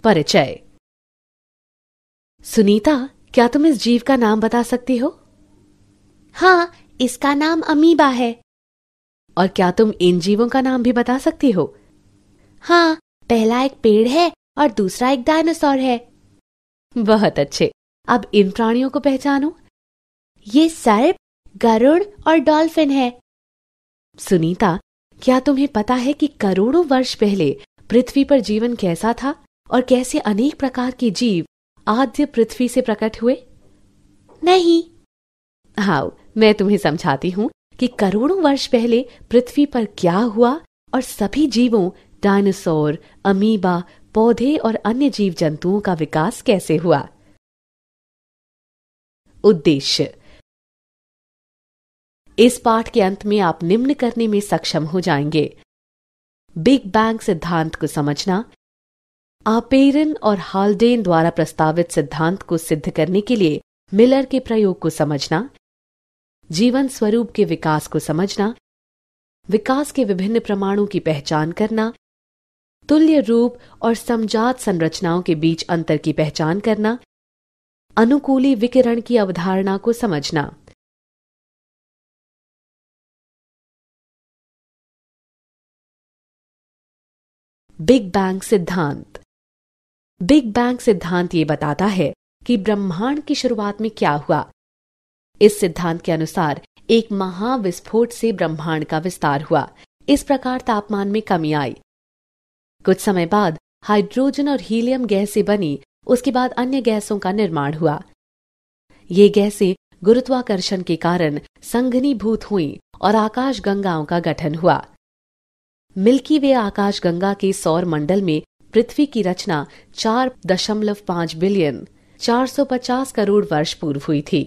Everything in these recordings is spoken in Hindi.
परिचय। सुनीता, क्या तुम इस जीव का नाम बता सकती हो? हाँ, इसका नाम अमीबा है। और क्या तुम इन जीवों का नाम भी बता सकती हो? हाँ, पहला एक पेड़ है और दूसरा एक डायनासोर है। बहुत अच्छे। अब इन प्राणियों को पहचानो। ये सर्प, गरुड़ और डॉल्फिन है। सुनीता, क्या तुम्हें पता है कि करोड़ों वर्ष पहले पृथ्वी पर जीवन कैसा था और कैसे अनेक प्रकार के जीव आद्य पृथ्वी से प्रकट हुए? नहीं। हाँ, मैं तुम्हें समझाती हूँ कि करोड़ों वर्ष पहले पृथ्वी पर क्या हुआ और सभी जीवों, डायनासोर, अमीबा, पौधे और अन्य जीव जंतुओं का विकास कैसे हुआ। उद्देश्य। इस पाठ के अंत में आप निम्न करने में सक्षम हो जाएंगे: बिग बैंग सिद्धांत को समझना, आपेरन और हाल्डेन द्वारा प्रस्तावित सिद्धांत को सिद्ध करने के लिए मिलर के प्रयोग को समझना, जीवन स्वरूप के विकास को समझना, विकास के विभिन्न प्रमाणों की पहचान करना, तुल्य रूप और समजात संरचनाओं के बीच अंतर की पहचान करना, अनुकूली विकिरण की अवधारणा को समझना। बिग बैंग सिद्धांत। बिग बैंग सिद्धांत ये बताता है कि ब्रह्मांड की शुरुआत में क्या हुआ। इस सिद्धांत के अनुसार एक महाविस्फोट से ब्रह्मांड का विस्तार हुआ। इस प्रकार तापमान में कमी आई। कुछ समय बाद हाइड्रोजन और हीलियम गैसें बनी। उसके बाद अन्य गैसों का निर्माण हुआ। ये गैसें गुरुत्वाकर्षण के कारण संघनीभूत हुईं और आकाश गंगाओं का गठन हुआ। मिल्की वे आकाश गंगा के सौर मंडल में पृथ्वी की रचना 4.5 बिलियन 450 करोड़ वर्ष पूर्व हुई थी।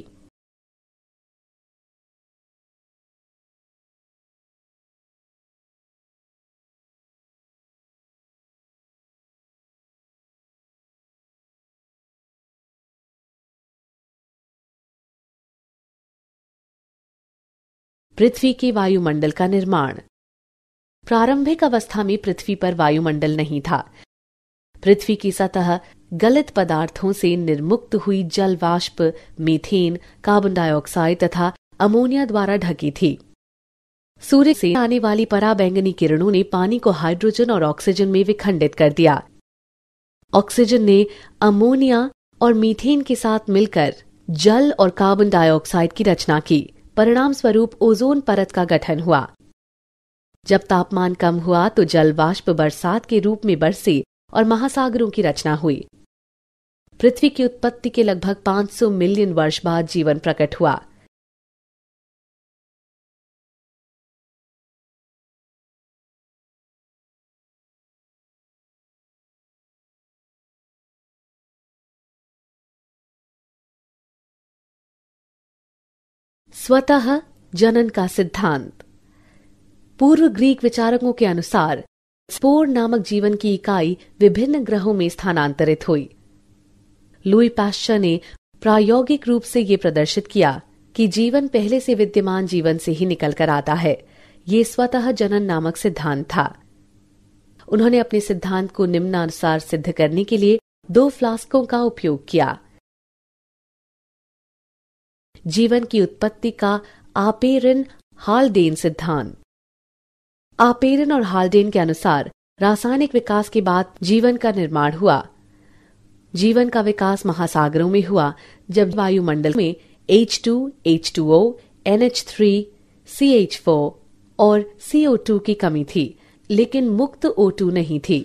पृथ्वी के वायुमंडल का निर्माण। प्रारंभिक अवस्था में पृथ्वी पर वायुमंडल नहीं था। पृथ्वी की सतह गलित पदार्थों से निर्मुक्त हुई जल वाष्प, मीथेन, कार्बन डाइऑक्साइड तथा अमोनिया द्वारा ढकी थी। सूर्य से आने वाली पराबैंगनी किरणों ने पानी को हाइड्रोजन और ऑक्सीजन में विखंडित कर दिया। ऑक्सीजन ने अमोनिया और मीथेन के साथ मिलकर जल और कार्बन डाइऑक्साइड की रचना की। परिणाम स्वरूप ओजोन परत का गठन हुआ। जब तापमान कम हुआ तो जल वाष्प बरसात के रूप में बरसे और महासागरों की रचना हुई। पृथ्वी की उत्पत्ति के लगभग 500 मिलियन वर्ष बाद जीवन प्रकट हुआ। स्वतः जनन का सिद्धांत। पूर्व ग्रीक विचारकों के अनुसार स्पोर नामक जीवन की इकाई विभिन्न ग्रहों में स्थानांतरित हुई। लुई पाश्चर ने प्रायोगिक रूप से ये प्रदर्शित किया कि जीवन पहले से विद्यमान जीवन से ही निकलकर आता है। ये स्वतः जनन नामक सिद्धांत था। उन्होंने अपने सिद्धांत को निम्नानुसार सिद्ध करने के लिए 2 फ्लास्कों का उपयोग किया। जीवन की उत्पत्ति का आपेरन हाल्डेन सिद्धांत। आपेरन और हाल्डेन के अनुसार रासायनिक विकास के बाद जीवन का निर्माण हुआ। जीवन का विकास महासागरों में हुआ जब वायुमंडल में H2, H2O, NH3, CH4 और CO2 की कमी थी, लेकिन मुक्त O2 नहीं थी।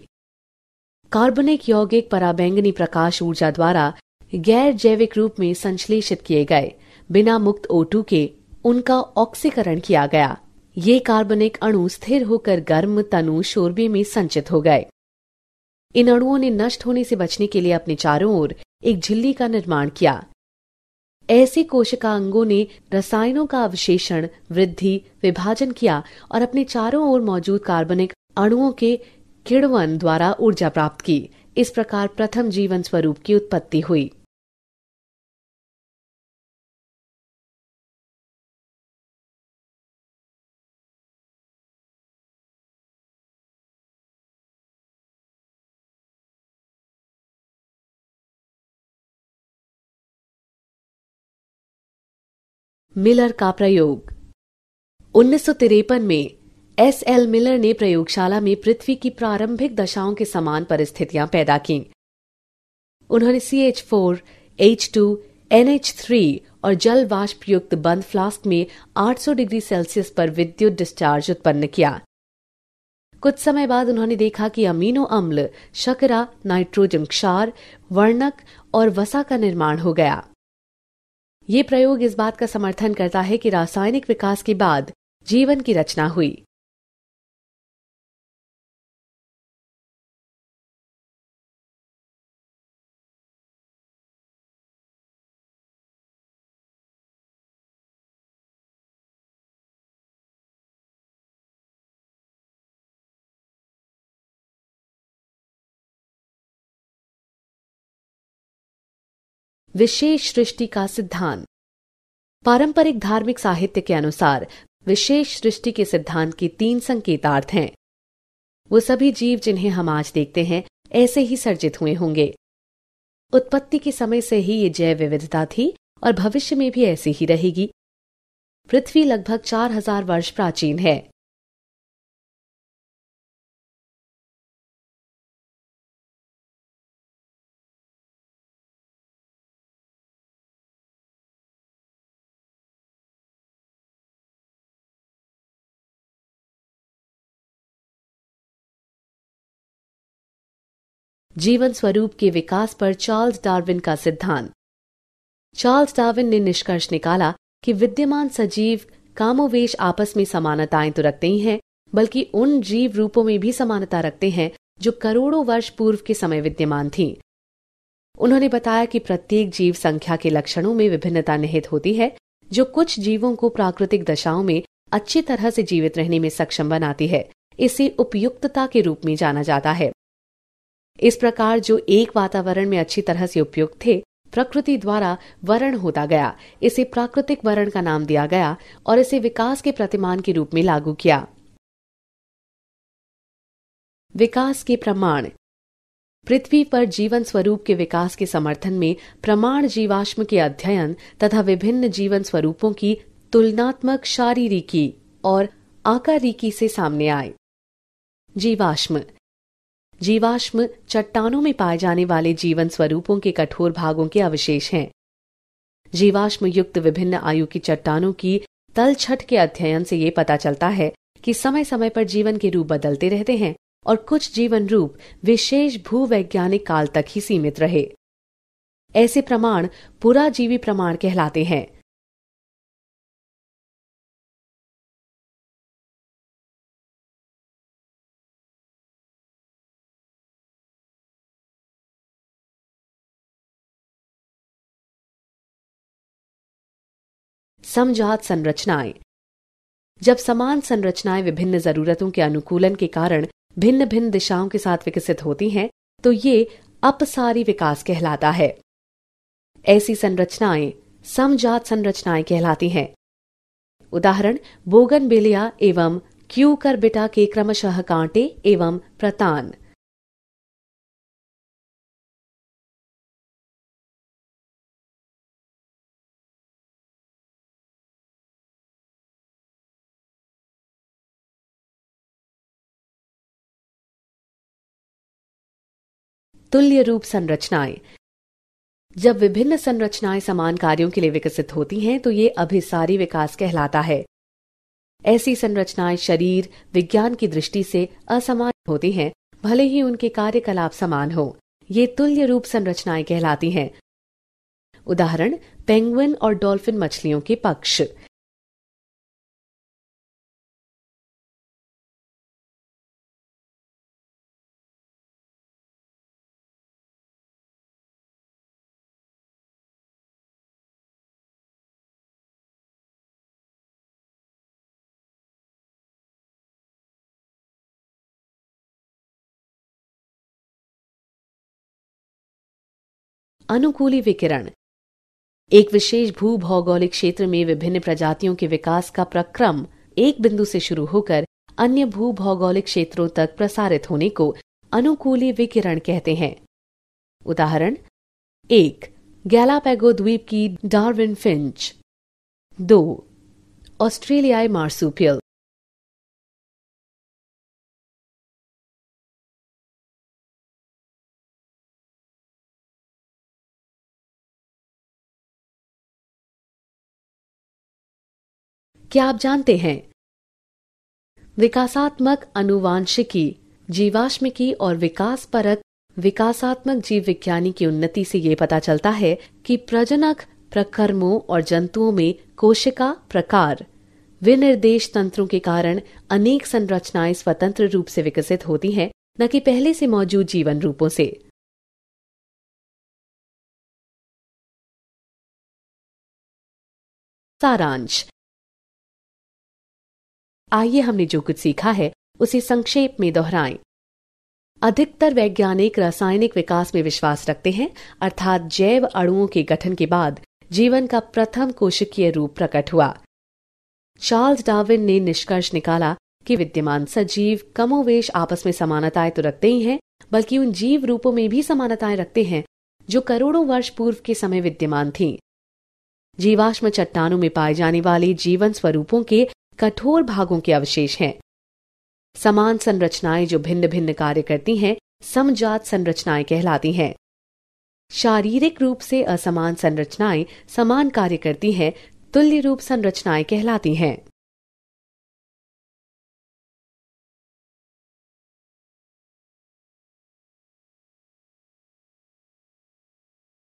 कार्बनिक यौगिक पराबैंगनी प्रकाश ऊर्जा द्वारा गैर जैविक रूप में संश्लेषित किए गए। बिना मुक्त O2 के उनका ऑक्सीकरण किया गया। ये कार्बनिक अणु स्थिर होकर गर्म तनु शोरबे में संचित हो गए। इन अणुओं ने नष्ट होने से बचने के लिए अपने चारों ओर एक झिल्ली का निर्माण किया। ऐसे कोशिका अंगों ने रसायनों का अवशेषण, वृद्धि, विभाजन किया और अपने चारों ओर मौजूद कार्बनिक अणुओं के किण्वन द्वारा ऊर्जा प्राप्त की। इस प्रकार प्रथम जीवन स्वरूप की उत्पत्ति हुई। मिलर का प्रयोग। 1953 में एस.एल. मिलर ने प्रयोगशाला में पृथ्वी की प्रारंभिक दशाओं के समान परिस्थितियां पैदा की। उन्होंने CH4, H2, NH3 और जल वाष्प युक्त बंद फ्लास्क में 800 डिग्री सेल्सियस पर विद्युत डिस्चार्ज उत्पन्न किया। कुछ समय बाद उन्होंने देखा कि अमीनो अम्ल, शर्करा, नाइट्रोजन क्षार, वर्णक और वसा का निर्माण हो गया। ये प्रयोग इस बात का समर्थन करता है कि रासायनिक विकास के बाद जीवन की रचना हुई। विशेष सृष्टि का सिद्धांत। पारंपरिक धार्मिक साहित्य के अनुसार विशेष सृष्टि के सिद्धांत के 3 संकेतार्थ हैं। वो सभी जीव जिन्हें हम आज देखते हैं ऐसे ही सर्जित हुए होंगे। उत्पत्ति के समय से ही ये जैव विविधता थी और भविष्य में भी ऐसी ही रहेगी। पृथ्वी लगभग 4000 वर्ष प्राचीन है। जीवन स्वरूप के विकास पर चार्ल्स डार्विन का सिद्धांत। चार्ल्स डार्विन ने निष्कर्ष निकाला कि विद्यमान सजीव कामोवेश आपस में समानताएं तो रखते ही हैं, बल्कि उन जीव रूपों में भी समानता रखते हैं जो करोड़ों वर्ष पूर्व के समय विद्यमान थीं। उन्होंने बताया कि प्रत्येक जीव संख्या के लक्षणों में विभिन्नता निहित होती है, जो कुछ जीवों को प्राकृतिक दशाओं में अच्छी तरह से जीवित रहने में सक्षम बनाती है। इसे उपयुक्तता के रूप में जाना जाता है। इस प्रकार जो एक वातावरण में अच्छी तरह से उपयुक्त थे, प्रकृति द्वारा वर्ण होता गया। इसे प्राकृतिक वर्ण का नाम दिया गया और इसे विकास के प्रतिमान के रूप में लागू किया। विकास के प्रमाण। पृथ्वी पर जीवन स्वरूप के विकास के समर्थन में प्रमाण जीवाश्म के अध्ययन तथा विभिन्न जीवन स्वरूपों की तुलनात्मक शारीरिकी और आकारिकी से सामने आए। जीवाश्म। जीवाश्म चट्टानों में पाए जाने वाले जीवन स्वरूपों के कठोर भागों के अवशेष हैं। जीवाश्म युक्त विभिन्न आयु की चट्टानों की तलछट के अध्ययन से ये पता चलता है कि समय समय पर जीवन के रूप बदलते रहते हैं और कुछ जीवन रूप विशेष भूवैज्ञानिक काल तक ही सीमित रहे। ऐसे प्रमाण पुराजीवी प्रमाण कहलाते हैं। समजात संरचनाएं। जब समान संरचनाएं विभिन्न जरूरतों के अनुकूलन के कारण भिन्न भिन्न दिशाओं के साथ विकसित होती हैं, तो ये अपसारी विकास कहलाता है। ऐसी संरचनाएं समजात संरचनाएं कहलाती हैं। उदाहरण बोगनविलिया एवं क्यूकरबिटा के क्रमशः कांटे एवं प्रतान। तुल्य रूप संरचनाएं। जब विभिन्न संरचनाएं समान कार्यों के लिए विकसित होती हैं, तो ये अभिसारी विकास कहलाता है। ऐसी संरचनाएं शरीर विज्ञान की दृष्टि से असमान होती हैं, भले ही उनके कार्यकलाप समान हो। ये तुल्य रूप संरचनाएं कहलाती हैं। उदाहरण पेंगुइन और डॉल्फिन मछलियों के पक्ष। अनुकूली विकिरण। एक विशेष भूभौगोलिक क्षेत्र में विभिन्न प्रजातियों के विकास का प्रक्रम एक बिंदु से शुरू होकर अन्य भूभौगोलिक क्षेत्रों तक प्रसारित होने को अनुकूली विकिरण कहते हैं। उदाहरण 1. गैलापैगो द्वीप की डार्विन फिंच। 2. ऑस्ट्रेलियाई मार्सूपियल। क्या आप जानते हैं विकासात्मक आनुवांशिकी, जीवाश्मिकी और विकास परक विकासात्मक जीव विज्ञानी की उन्नति से ये पता चलता है कि प्रजनक प्रकर्मों और जंतुओं में कोशिका प्रकार विनिर्देश तंत्रों के कारण अनेक संरचनाएं स्वतंत्र रूप से विकसित होती हैं, न कि पहले से मौजूद जीवन रूपों से। सारांश। आइए हमने जो कुछ सीखा है उसे संक्षेप में दोहराएं। अधिकतर वैज्ञानिक रासायनिक विकास में विश्वास रखते हैं, अर्थात जैव अणुओं के गठन के बाद जीवन का प्रथम कोशिकीय रूप प्रकट हुआ। चार्ल्स डार्विन ने निष्कर्ष निकाला कि विद्यमान सजीव कमोवेश आपस में समानताएं तो रखते ही हैं, बल्कि उन जीव रूपों में भी समानताएं रखते हैं जो करोड़ों वर्ष पूर्व के समय विद्यमान थीं। जीवाश्म चट्टानों में पाए जाने वाले जीवन स्वरूपों के कठोर भागों के अवशेष हैं। समान संरचनाएं जो भिन्न भिन्न कार्य करती हैं, समजात संरचनाएं कहलाती हैं। शारीरिक रूप से असमान संरचनाएं समान कार्य करती हैं, तुल्य रूप संरचनाएं कहलाती हैं।